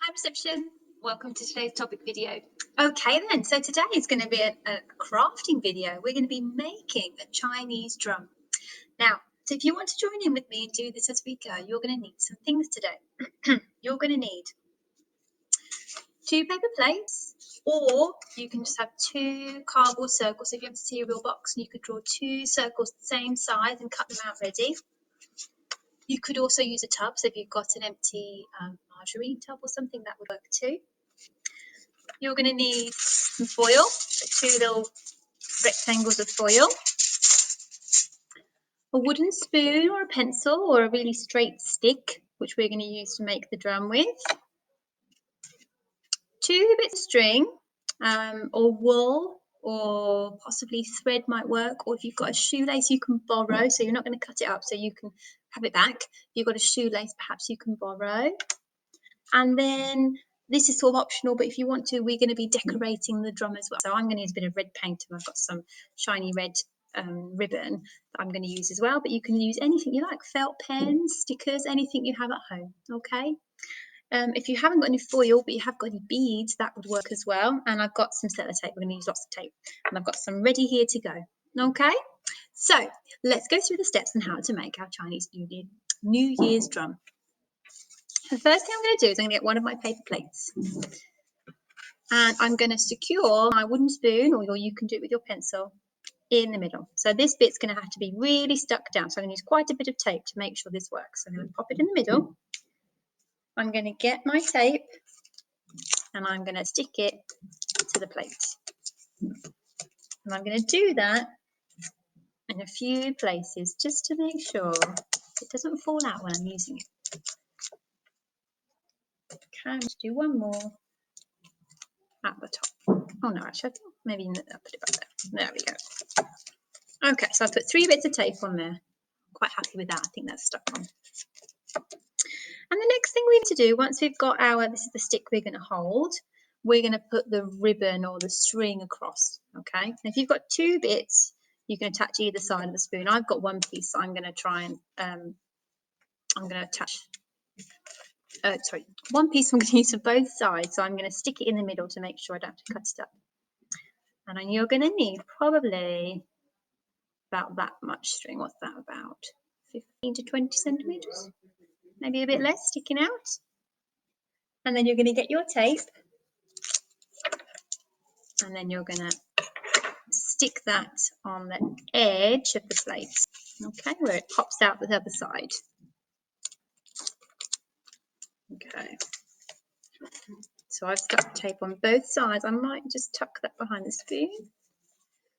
Hi Reception, welcome to today's topic video. Okay then, so today is going to be a crafting video. We're going to be making a Chinese drum. Now, so if you want to join in with me and do this as we go, you're going to need some things today. You're going to need 2 paper plates, or you can just have 2 cardboard circles. So if you have a cereal box, and you could draw 2 circles the same size and cut them out ready. You could also use a tub, so if you've got an empty margarine tub or something, that would work too. You're going to need some foil, so 2 little rectangles of foil, a wooden spoon or a pencil or a really straight stick, which we're going to use to make the drum with, 2 bits of string or wool or possibly thread might work, or if you've got a shoelace you can borrow, so you're not going to cut it up so you can have it back. If you've got a shoelace perhaps you can borrow. And then this is sort of optional, but if you want to, we're going to be decorating the drum as well. So I'm going to use a bit of red paint, and I've got some shiny red ribbon that I'm going to use as well. But you can use anything you like, felt pens, stickers, anything you have at home, okay? If you haven't got any foil, but you have got any beads, that would work as well. And I've got some sellotape. We're going to use lots of tape. And I've got some ready here to go, okay? So let's go through the steps on how to make our Chinese New Year's drum. The first thing I'm going to do is I'm going to get one of my paper plates, and I'm going to secure my wooden spoon, or you can do it with your pencil, in the middle. So this bit's going to have to be really stuck down. So I'm going to use quite a bit of tape to make sure this works. So I'm going to pop it in the middle. I'm going to get my tape and I'm going to stick it to the plate. And I'm going to do that in a few places just to make sure it doesn't fall out when I'm using it. Okay, I'm going to do one more at the top. Oh no, actually, maybe I'll put it back there. There we go. Okay, so I've put 3 bits of tape on there. Quite happy with that. I think that's stuck on. And the next thing we need to do, once we've got this is the stick we're going to hold, we're going to put the ribbon or the string across. Okay, and if you've got 2 bits, you can attach either side of the spoon. I've got 1 piece, so I'm going to try and I'm going to attach. Sorry, 1 piece I'm going to use for both sides, so I'm going to stick it in the middle to make sure I don't have to cut it up. And then you're going to need probably about that much string. What's that, about 15 to 20 centimeters? Maybe a bit less sticking out. And then you're going to get your tape, and then you're going to stick that on the edge of the plate, okay, where it pops out the other side. Okay, so I've stuck tape on both sides. I might just tuck that behind the spoon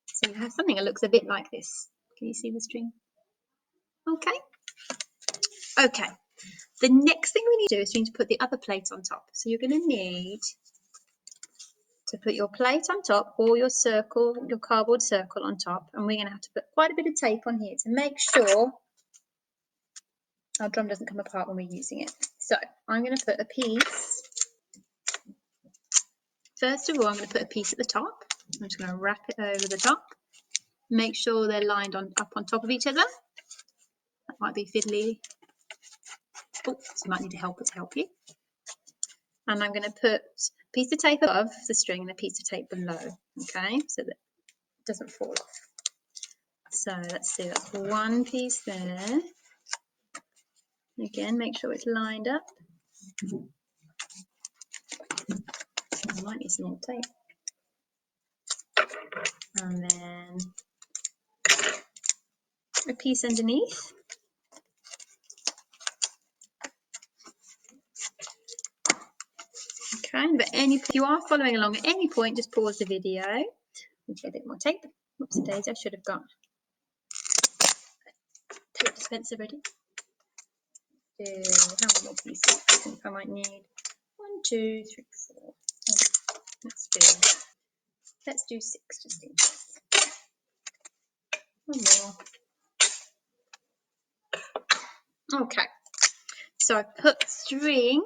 so you have something that looks a bit like this. Can you see the string? Okay. Okay, the next thing we need to do is we need to put the other plate on top. So you're going to need to put your plate on top, or your circle, your cardboard circle on top, and we're going to have to put quite a bit of tape on here to make sure our drum doesn't come apart when we're using it. So I'm going to put a piece. First of all, I'm going to put a piece at the top. I'm just going to wrap it over the top. Make sure they're lined up on top of each other. That might be fiddly. Oh, so you might need a helper to help you. And I'm going to put a piece of tape above the string and a piece of tape below, okay, so that it doesn't fall off. So let's see, that's 1 piece there. Again, make sure it's lined up. I might need some more tape. And then a piece underneath. Okay, but if you are following along at any point, just pause the video and get a bit more tape. Whoopsie daisy, I should have got a tape dispenser ready. How many more pieces? I think I might need 1, 2, 3, 4. Let's do 6 just in case. 1 more. Okay, so I put string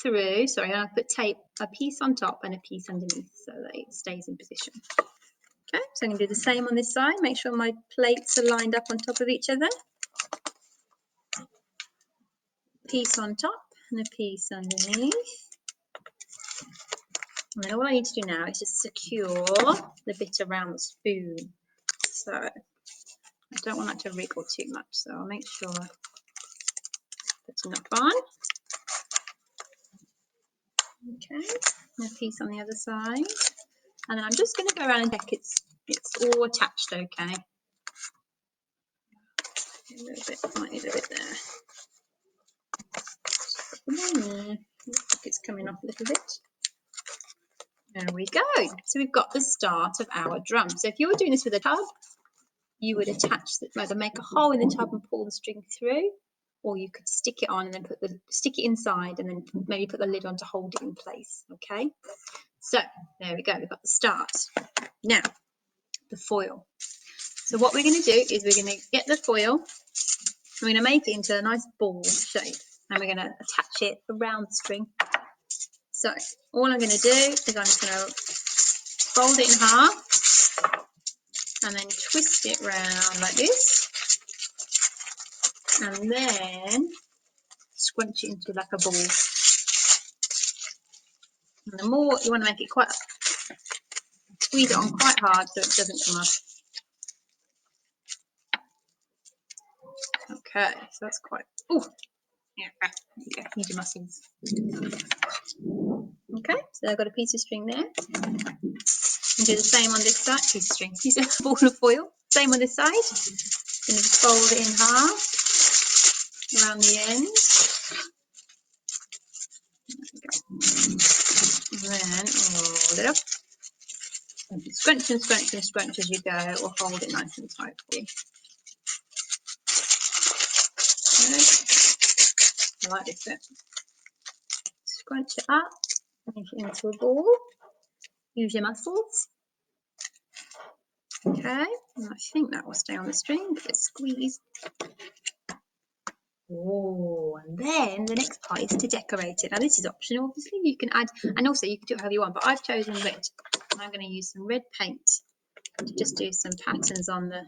through, sorry, and I put tape, a piece on top and a piece underneath so that it stays in position. Okay, so I'm going to do the same on this side. Make sure my plates are lined up on top of each other. Piece on top and a piece underneath. And then all I need to do now is just secure the bit around the spoon. So I don't want that to wriggle too much, so I'll make sure I put enough on. Okay, and a piece on the other side. And then I'm just going to go around and check it's all attached okay. A little bit, might need a bit there. Looks like it's coming off a little bit. There we go. So we've got the start of our drum. So if you were doing this with a tub, you would attach either make a hole in the tub and pull the string through, or you could stick it on and then stick it inside and then maybe put the lid on to hold it in place. Okay. So there we go. We've got the start. Now the foil. So what we're going to do is we're going to get the foil. We're going to make it into a nice ball shape, and we're going to attach it around the string. So all I'm going to do is I'm just going to fold it in half and then twist it round like this, and then scrunch it into like a ball. And the more you want to make it quite, squeeze it on quite hard so it doesn't come off. Okay, so that's quite, oh, yeah, use your muscles. Okay, so I've got a piece of string there. And do the same on this side, piece of string, piece of ball of foil. Same on this side. Going to just fold it in half around the end. And then roll it up. And scrunch and scrunch and scrunch as you go. It will hold it nice and tight for you. Okay. I like this bit. Scrunch it up, make it into a ball. Use your muscles. Okay, and I think that will stay on the string, but it's squeezed. Oh, and then the next part is to decorate it. Now this is optional, obviously. You can add, and also you can do it however you want, but I've chosen red. And I'm going to use some red paint to just do some patterns on the,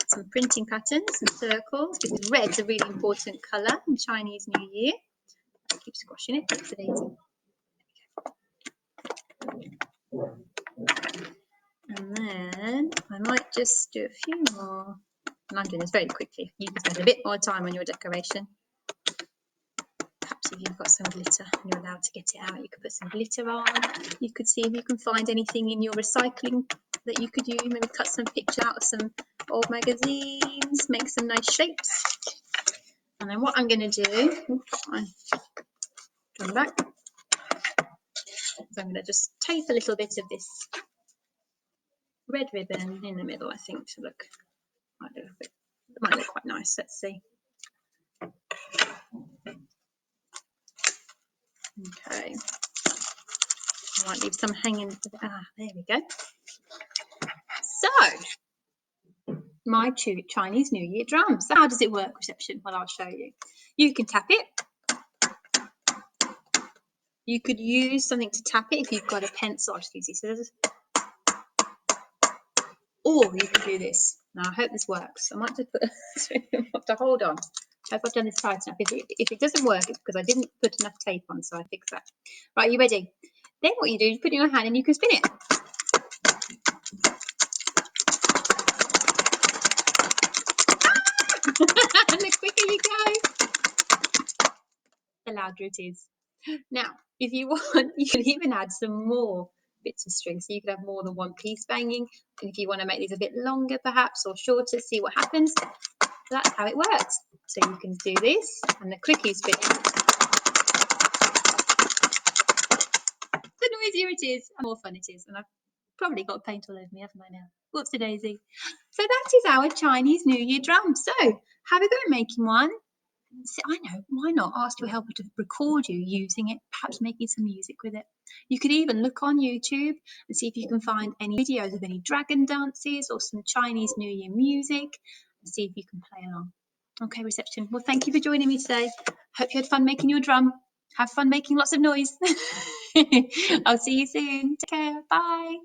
some printing patterns, some circles, because red's a really important colour in Chinese New Year. I keep squashing it, that's it easy. And then I might just do a few more. And I'm doing this very quickly. You can spend a bit more time on your decoration. Perhaps if you've got some glitter and you're allowed to get it out, you could put some glitter on. You could see if you can find anything in your recycling that you could use. Maybe cut some picture out of some old magazines, make some nice shapes. And then what I'm going to do, come back. So I'm going to just tape a little bit of this red ribbon in the middle, I think, to look. It might look quite nice. Let's see. Okay. I might leave some hanging. There we go. So, my Chinese New Year drum. So, how does it work, reception? Well, I'll show you. You can tap it. You could use something to tap it if you've got a pencil. I'll just use these scissors. Or you can do this. Now, I hope this works. I might just put have to hold on. I hope I've done this tight enough. If it doesn't work, it's because I didn't put enough tape on, so I fix that. Right, you ready? Then what you do is put it in your hand and you can spin it. And the quicker you go, the louder it is. Now, if you want, you can even add some more bits of string, so you could have more than one piece banging. And if you want to make these a bit longer perhaps, or shorter, see what happens. That's how it works. So you can do this, and the quicker you spin it, the noisier it is, and more fun it is. And I've probably got paint all over me, haven't I now? Whoopsie daisy. So that is our Chinese New Year drum. So have a go at making one. I know, why not ask your helper to record you using it, perhaps making some music with it. You could even look on YouTube and see if you can find any videos of any dragon dances or some Chinese New Year music and see if you can play along. Okay, reception. Well, thank you for joining me today. Hope you had fun making your drum. Have fun making lots of noise. I'll see you soon. Take care. Bye.